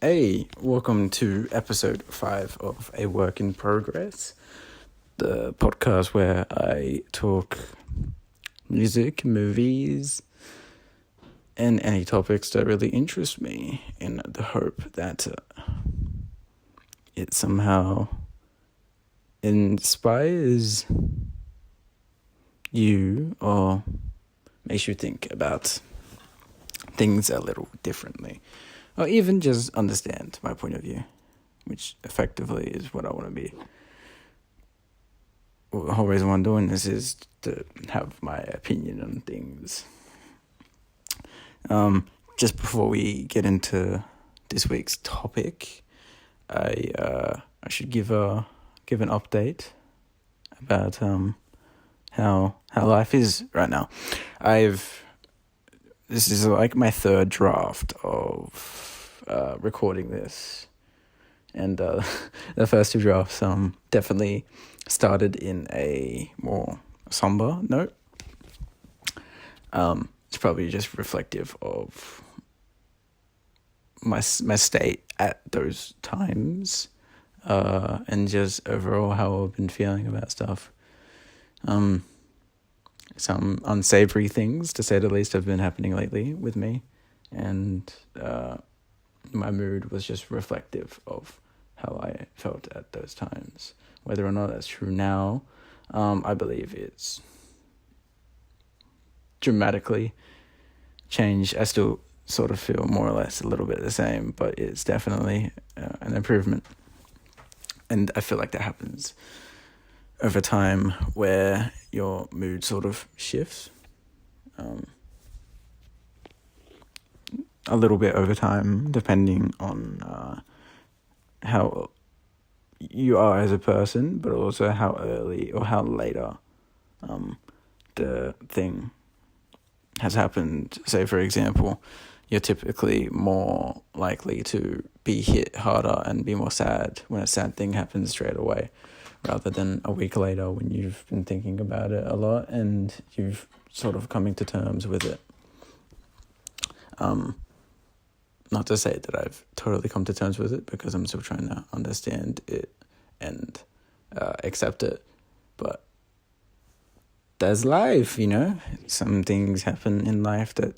Hey, welcome to episode 5 of A Work in Progress, the podcast where I talk music, movies, and any topics that really interest me in the hope that it somehow inspires you or makes you think about things a little differently. Or even just understand my point of view, which effectively is what I want to be. Well, the whole reason why I'm doing this is to have my opinion on things. Just before we get into this week's topic, I should give an update about how life is right now. This is like my third draft of recording this, and the first two drafts definitely started in a more somber note. It's probably just reflective of my state at those times, and just overall how I've been feeling about stuff. Some unsavory things, to say the least, have been happening lately with me, and my mood was just reflective of how I felt at those times. Whether or not that's true now, I believe it's dramatically changed. I still sort of feel more or less a little bit the same, but it's definitely an improvement. And I feel like that happens over time, where your mood sort of shifts a little bit over time, depending on how you are as a person, but also how early or how later the thing has happened. Say, for example, you're typically more likely to be hit harder and be more sad when a sad thing happens straight away, rather than a week later when you've been thinking about it a lot and you've sort of coming to terms with it. Not to say that I've totally come to terms with it, because I'm still trying to understand it and accept it. But there's life, Some things happen in life that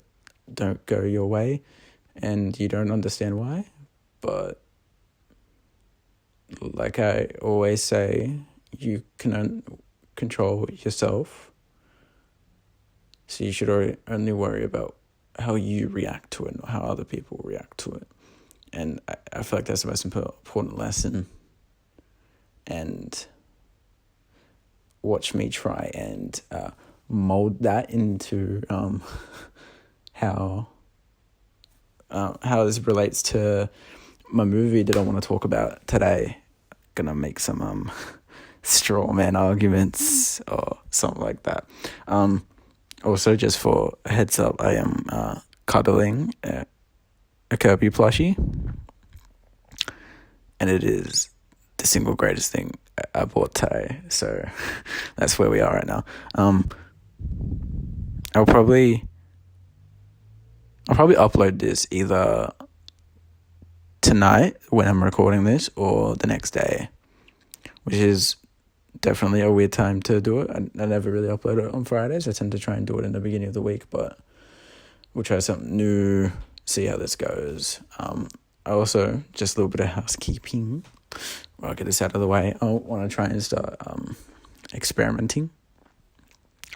don't go your way and you don't understand why. But like I always say, you can control yourself. So you should only worry about how you react to it, not how other people react to it. And I feel like that's the most important lesson. And watch me try and mold that into how this relates to my movie that I want to talk about today. Gonna make some straw man arguments or something like that. Also, just for a heads up, I am cuddling a Kirby plushie, and it is the single greatest thing I bought today. So that's where we are right now. I'll probably upload this either tonight when I'm recording this, or the next day, which is definitely a weird time to do it. I never really upload it on Fridays. I tend to try and do it in the beginning of the week, but we'll try something new, see how this goes. I also, just a little bit of housekeeping, I'll get this out of the way. I want to try and start experimenting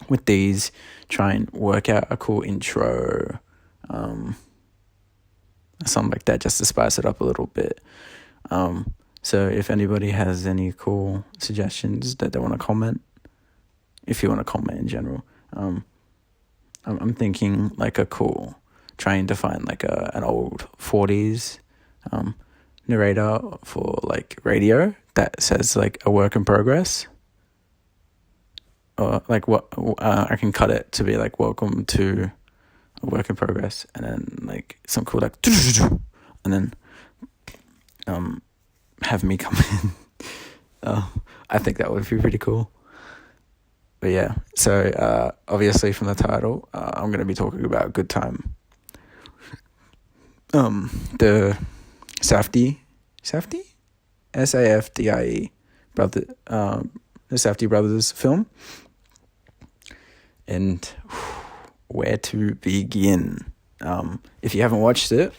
with these, try and work out a cool intro, something like that, just to spice it up a little bit. So if anybody has any cool suggestions that they want to comment, if you want to comment in general, I'm thinking like trying to find like an old 40s narrator for like radio that says like a work in progress, or like what I can cut it to be like welcome to a work in progress, and then like some cool like and then have me come in. I think that would be pretty cool. But yeah, so obviously from the title, I'm going to be talking about Good Time. The Safdie, Safdie, Safdie, brother, the Safdie brothers film, and where to begin? If you haven't watched it,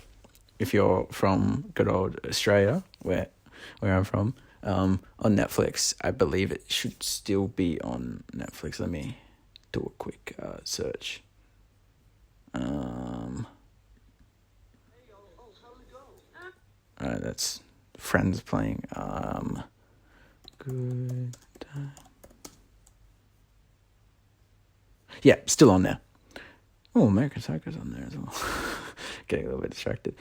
if you're from good old Australia, where I'm from, on Netflix, I believe it should still be on Netflix. Let me do a quick search. That's Friends playing. Good time. Yeah, still on there. Oh, American Psycho's on there as well. Getting a little bit distracted.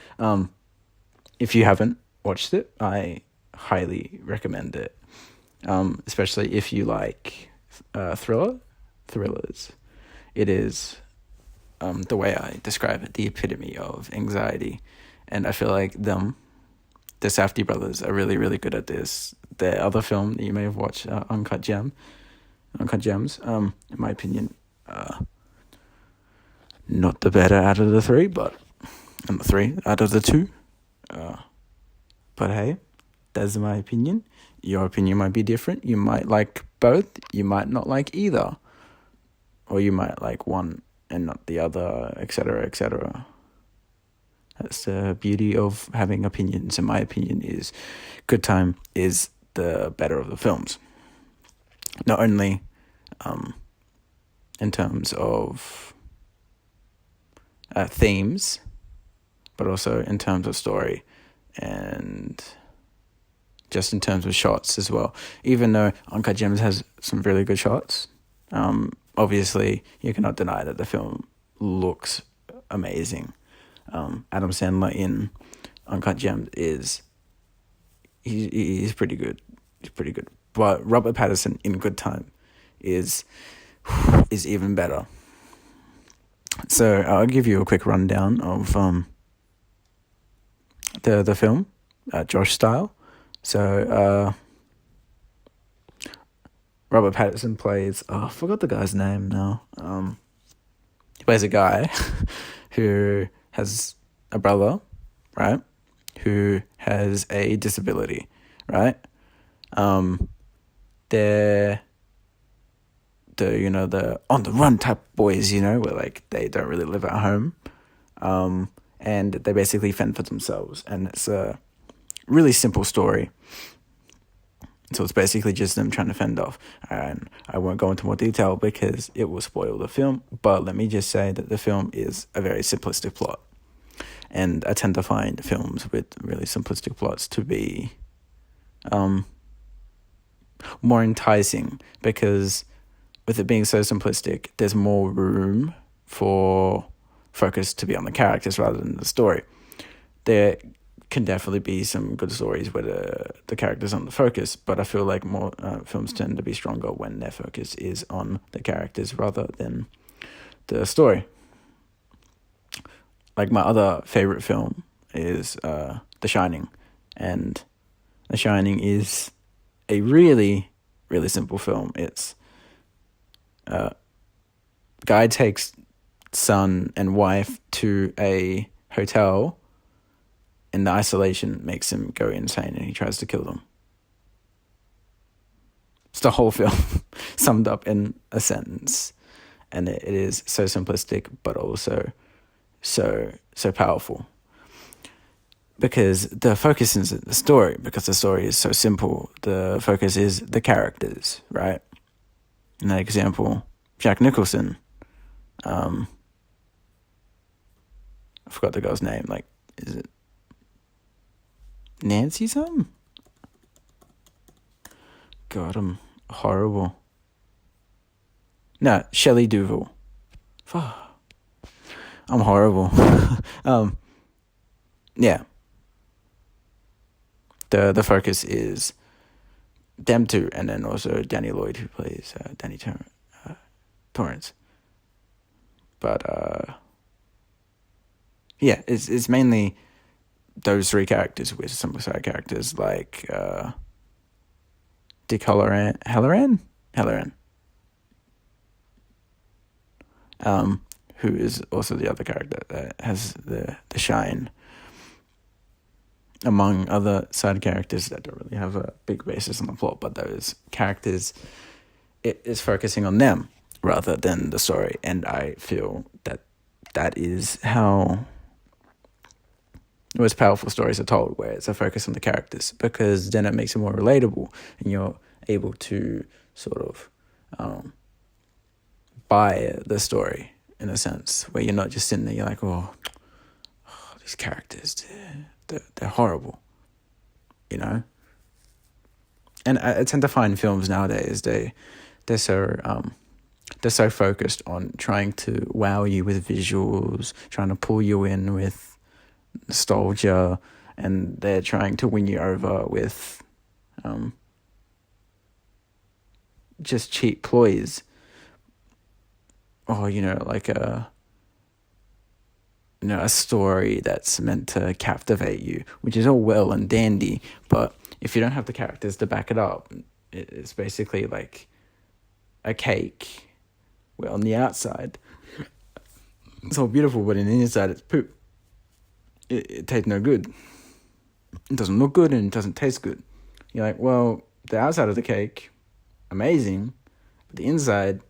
If you haven't watched it, I highly recommend it. Especially if you like thrillers. It is, the way I describe it, the epitome of anxiety. And I feel like the Safdie brothers are really, really good at this. Their other film that you may have watched, Uncut Gems, in my opinion, not the better out of the three, and the three out of the two. But hey, that's my opinion. Your opinion might be different. You might like both. You might not like either. Or you might like one and not the other, etc., etc. That's the beauty of having opinions. And my opinion is Good Time is the better of the films. Not only in terms of themes, but also in terms of story and just in terms of shots as well. Even though Uncut Gems has some really good shots, obviously you cannot deny that the film looks amazing. Adam Sandler in Uncut Gems he's pretty good. He's pretty good. But Robert Pattinson in Good Time is even better. So I'll give you a quick rundown of the film, Josh style. So Robert Pattinson plays, I forgot the guy's name now. He plays a guy who has a brother, right? Who has a disability, right? They're the on the run type boys, where like they don't really live at home. And they basically fend for themselves. And it's a really simple story. So it's basically just them trying to fend off. And I won't go into more detail because it will spoil the film. But let me just say that the film is a very simplistic plot. And I tend to find films with really simplistic plots to be more enticing, because with it being so simplistic, there's more room for focus to be on the characters rather than the story. There can definitely be some good stories where the characters on the focus, but I feel like more films tend to be stronger when their focus is on the characters rather than the story. Like my other favorite film is The Shining, and The Shining is a really, really simple film. It's guy takes son and wife to a hotel, and the isolation makes him go insane and he tries to kill them. It's the whole film summed up in a sentence, and it is so simplistic but also so powerful, because the focus isn't the story, because the story is so simple. The focus is the characters, right? In that example, Jack Nicholson, I forgot the girl's name, like, is it Nancy something? God, I'm horrible. No, Shelley Duvall. I'm horrible. Yeah. The focus is them two, and then also Danny Lloyd, who plays Danny Torrance. But yeah, it's mainly those three characters with some side characters like Dick Hallorann, who is also the other character that has the shine. among other side characters that don't really have a big basis in the plot, but those characters, it is focusing on them rather than the story. And I feel that that is how the most powerful stories are told, where it's a focus on the characters, because then it makes it more relatable and you're able to sort of buy the story in a sense, where you're not just sitting there, you're like, oh these characters, they're horrible, you know? And I tend to find films nowadays, they're so focused on trying to wow you with visuals, trying to pull you in with nostalgia, and they're trying to win you over with just cheap ploys. Or, like a story that's meant to captivate you, which is all well and dandy, but if you don't have the characters to back it up, it's basically like a cake where on the outside it's all beautiful, but in the inside it's poop. It tastes no good. It doesn't look good and it doesn't taste good. You're like, well, the outside of the cake, amazing, but the inside,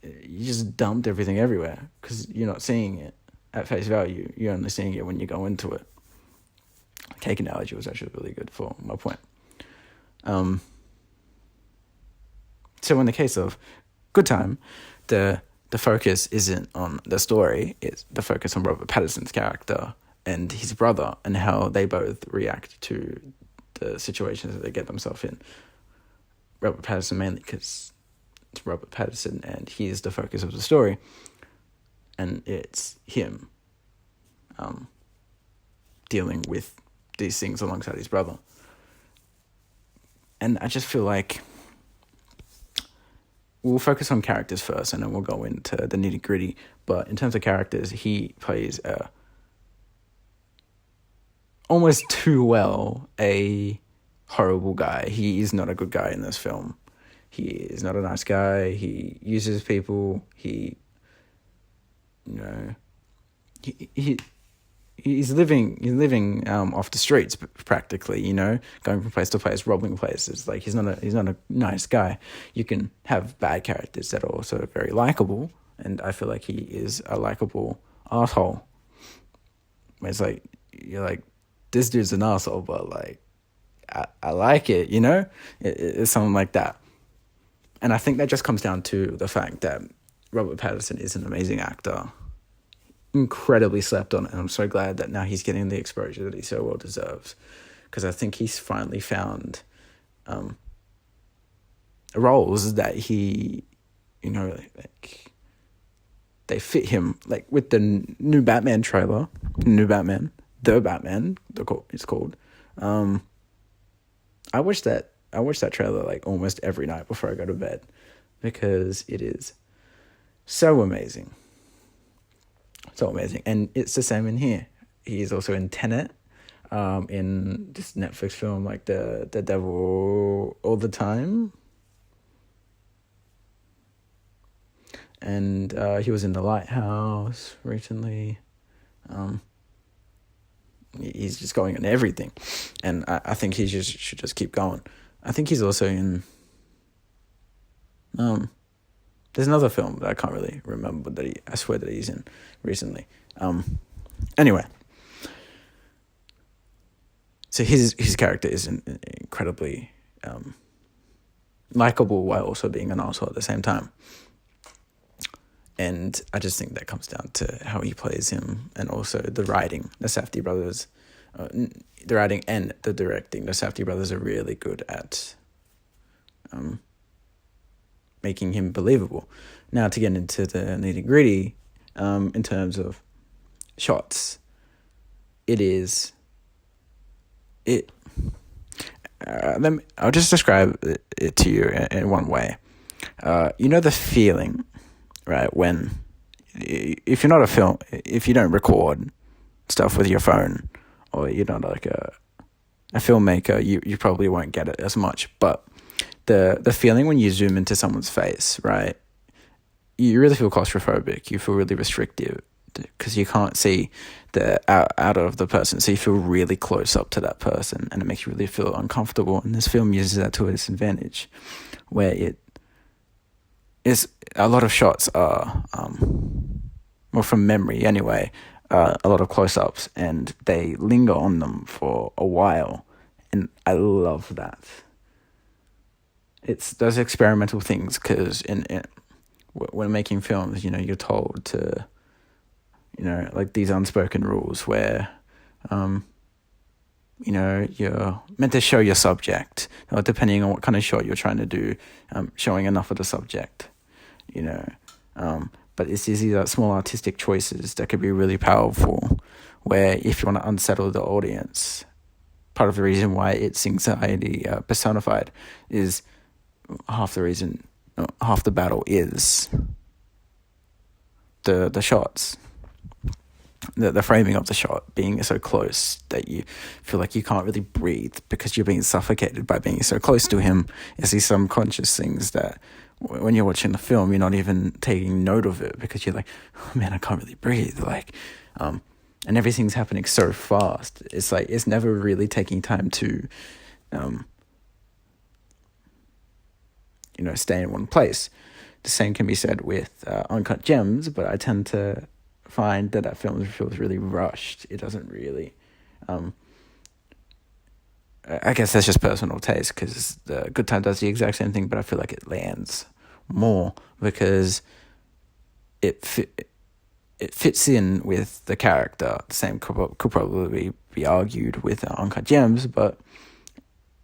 you just dumped everything everywhere because you're not seeing it at face value. You're only seeing it when you go into it. Cake analogy was actually really good for my point. So in the case of Good Time, the focus isn't on the story, it's the focus on Robert Pattinson's character and his brother and how they both react to the situations that they get themselves in. Robert Pattinson mainly because it's Robert Pattinson and he is the focus of the story, and it's him dealing with these things alongside his brother. And I just feel like we'll focus on characters first and then we'll go into the nitty-gritty. But in terms of characters, he plays almost too well a horrible guy. He is not a good guy in this film. He is not a nice guy. He uses people. He's living off the streets practically, going from place to place, robbing places. Like he's not a nice guy. You can have bad characters that are also very likable, and I feel like he is a likable asshole. It's like you're like, this dude's an asshole, but like I like it, it's something like that. And I think that just comes down to the fact that Robert Pattinson is an amazing actor, incredibly slept on, and I'm so glad that now he's getting the exposure that he so well deserves, because I think he's finally found roles that he, like they fit him. Like with the new Batman trailer, The Batman, it's called. I watch that trailer like almost every night before I go to bed, because it is so amazing. So amazing. And it's the same in here. He's also in Tenet, in this Netflix film like the Devil All the Time. And he was in The Lighthouse recently. He's just going on everything. And I think he should just keep going. I think he's also in there's another film that I can't really remember that I swear that he's in recently. Anyway, so his character is incredibly likable while also being an asshole at the same time. And I just think that comes down to how he plays him, and also the writing. The Safdie brothers, the writing and the directing. The Safdie brothers are really good at making him believable. Now, to get into the nitty-gritty, in terms of shots, I'll just describe it to you in one way. The feeling, right, when, if you don't record stuff with your phone, or you're not like a filmmaker, you probably won't get it as much, but the feeling when you zoom into someone's face, right, you really feel claustrophobic, you feel really restricted, because you can't see the out of the person, so you feel really close up to that person, and it makes you really feel uncomfortable. And this film uses that to its advantage, where it is a lot of shots are well, from memory anyway, a lot of close-ups, and they linger on them for a while, and I love that. It's those experimental things, because when making films, you're told to, like these unspoken rules where, you're meant to show your subject, or depending on what kind of shot you're trying to do, showing enough of the subject, but it's these small artistic choices that could be really powerful, where if you want to unsettle the audience, part of the reason why it's anxiety personified is half the battle is the shots, the framing of the shot being so close that you feel like you can't really breathe because you're being suffocated by being so close to him. It's these subconscious things that when you're watching the film, you're not even taking note of it, because you're like, oh man, I can't really breathe. And everything's happening so fast. It's like, it's never really taking time to, stay in one place. The same can be said with Uncut Gems, but I tend to find that film feels really rushed. It doesn't really, I guess that's just personal taste, because the Good Time does the exact same thing, but I feel like it lands more because it fits in with the character. The same could probably be argued with Uncut Gems, but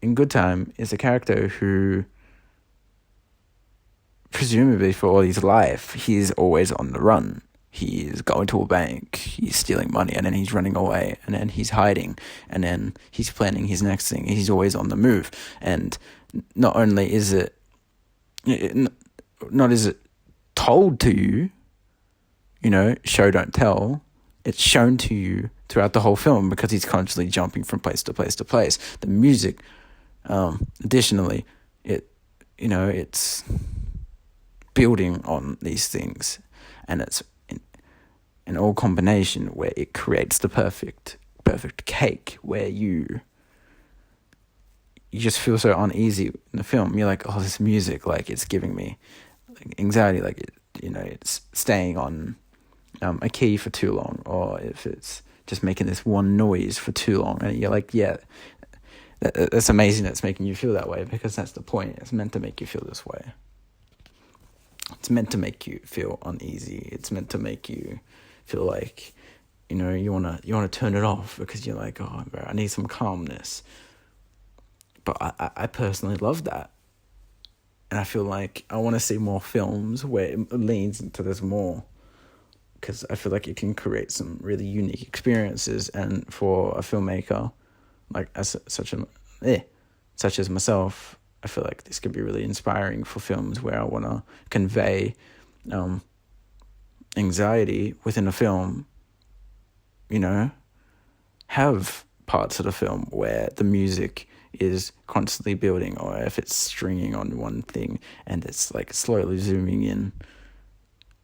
in Good Time is a character who, presumably for all his life, he's always on the run. He's going to a bank, he's stealing money, and then he's running away, and then he's hiding, and then he's planning his next thing. He's always on the move. And not only is it told to you, show don't tell, it's shown to you throughout the whole film, because he's constantly jumping from place to place to place. The music, additionally, it's building on these things, and it's an all combination where it creates the perfect cake, where you just feel so uneasy in the film. You're like, oh, this music, like, it's giving me anxiety, like it's staying on a key for too long, or if it's just making this one noise for too long, and you're like, yeah, that's amazing. That's making you feel that way, because that's the point. It's meant to make you feel this way. It's meant to make you feel uneasy. It's meant to make you feel like, you wanna turn it off, because you're like, oh, bro, I need some calmness. But I personally love that, and I feel like I want to see more films where it leans into this more, because I feel like it can create some really unique experiences. And for a filmmaker like such as myself, I feel like this could be really inspiring for films where I want to convey anxiety within a film. Have parts of the film where the music is constantly building, or if it's stringing on one thing and it's like slowly zooming in,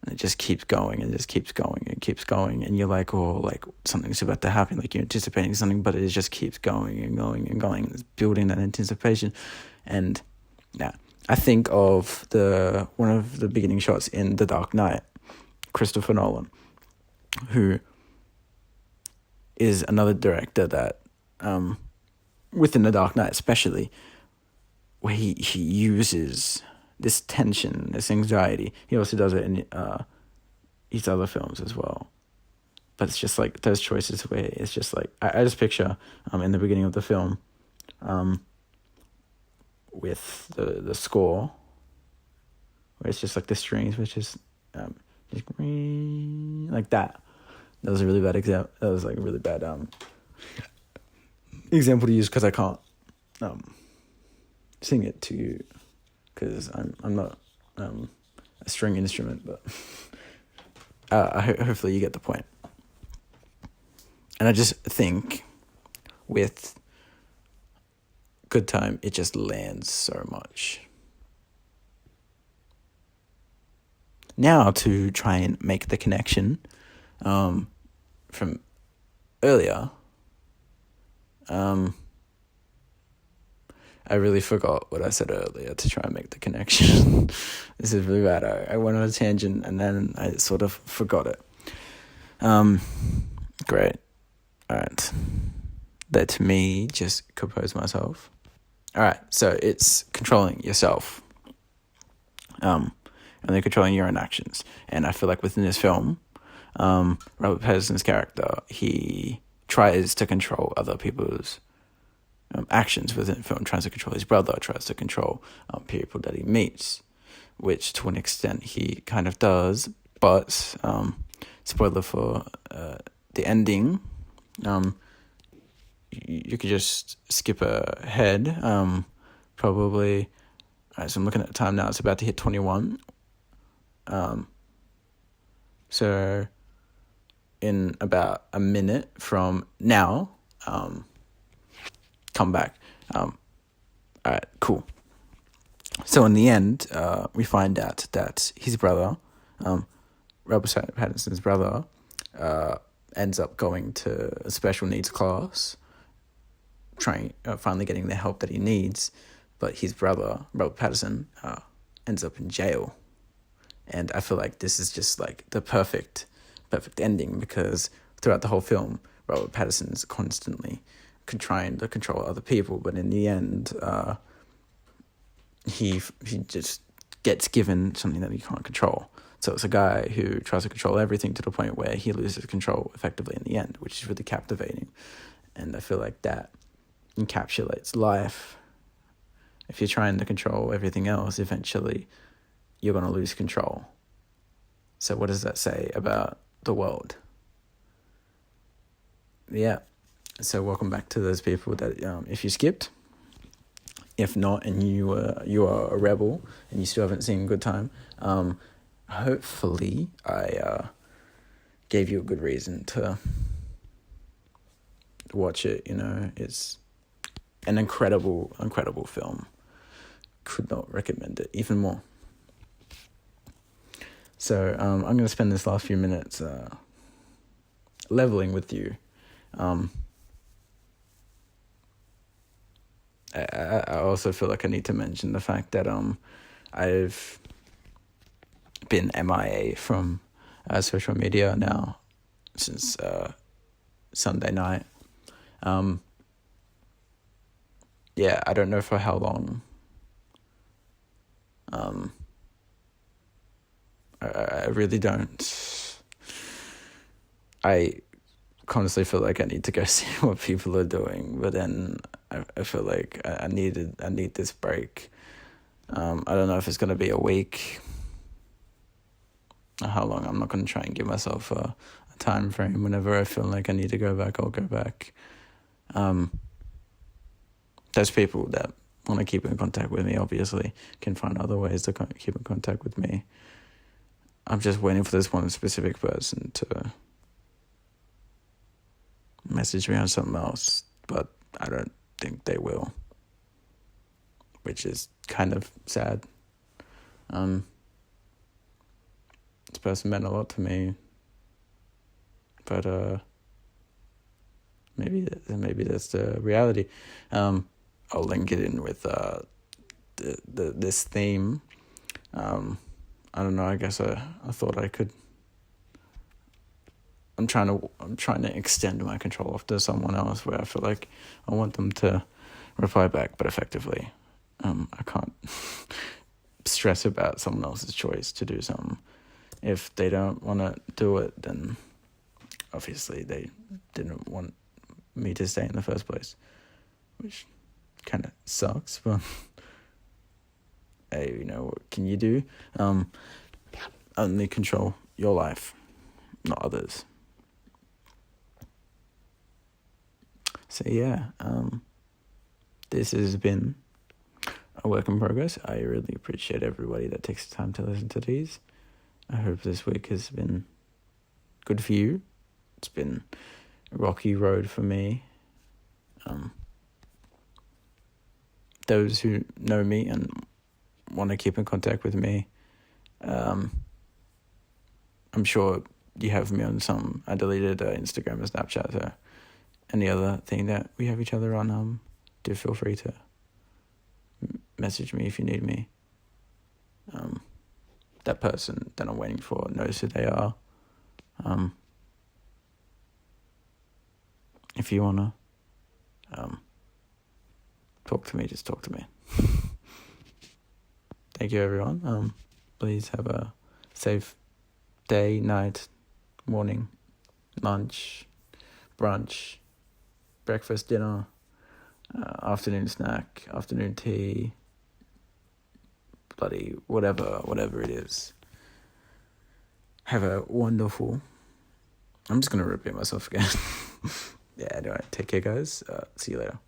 and it just keeps going and just keeps going and keeps going, and you're like, oh, like something's about to happen, like you're anticipating something, but it just keeps going and going and going. It's building that anticipation. And yeah, I think of one of the beginning shots in The Dark Knight, Christopher Nolan, who is another director that, within The Dark Knight especially, where he uses this tension, this anxiety. He also does it in his other films as well. But it's just like those choices where it's just like, I just picture in the beginning of the film, with the score, where it's just like the strings, which is just like that. That was a really bad example. That was like a really bad example to use, because I can't sing it to you, because I'm not a string instrument, but hopefully you get the point. And I just think with Good Time, it just lands so much. Now, to try and make the connection from earlier, I really forgot what I said earlier to try and make the connection. This is really bad. I went on a tangent and then I sort of forgot it. Great. Alright. Let me just compose myself. Alright, so it's controlling yourself. And then controlling your own actions. And I feel like within this film, Robert Pattinson's character, he tries to control other people's actions within the film, tries to control his brother, tries to control people that he meets, which to an extent he kind of does, but spoiler for the ending, you could just skip ahead, probably. Alright, so I'm looking at the time now, it's about to hit 21. So in about a minute from now, come back. Alright, cool. So in the end, we find out that his brother, Robert Pattinson's brother, ends up going to a special needs class, finally getting the help that he needs, but his brother, Robert Pattinson, ends up in jail. And I feel like this is just like the perfect ending, because throughout the whole film, Robert Pattinson's constantly trying to control other people, but in the end, he just gets given something that he can't control. So it's a guy who tries to control everything to the point where he loses control effectively in the end, which is really captivating. And I feel like that encapsulates life. If you're trying to control everything else, eventually you're going to lose control. So what does that say about the world? Yeah. So welcome back to those people that if you skipped, if not, and you are a rebel and you still haven't seen Good Time, hopefully I gave you a good reason to watch it. You know, it's an incredible film. Could not recommend it even more. So I'm going to spend this last few minutes leveling with you. I also feel like I need to mention the fact that I've been MIA from social media now since Sunday night. Yeah, I don't know for how long. I really don't. I constantly feel like I need to go see what people are doing, but then I feel like I need this break. I don't know if it's gonna be a week or how long. I'm not gonna try and give myself a time frame. Whenever I feel like I need to go back, I'll go back. There's people that want to keep in contact with me, obviously, can find other ways to keep in contact with me. I'm just waiting for this one specific person to message me on something else, but I don't think they will, which is kind of sad. This person meant a lot to me, but maybe that's the reality. I'll link it in with this theme. I don't know. I guess I thought I could. I'm trying to extend my control off to someone else where I feel like I want them to reply back, but effectively, I can't stress about someone else's choice to do something. If they don't want to do it, then obviously they didn't want me to stay in the first place, which kind of sucks, but hey, you know, what can you do? Only control your life, not others. So yeah, this has been a work in progress. I really appreciate everybody that takes the time to listen to these. I hope this week has been good for you. It's been a rocky road for me. Those who know me and want to keep in contact with me, I'm sure you have me on some. I deleted Instagram and Snapchat, so any other thing that we have each other on, do feel free to message me if you need me. That person that I'm waiting for knows who they are. If you wanna talk to me, just talk to me. Thank you, everyone. Please have a safe day, night, morning, lunch, brunch, breakfast, dinner, afternoon snack, afternoon tea, bloody whatever it is. Have a wonderful... I'm just going to repeat myself again. Yeah, anyway, take care, guys. See you later.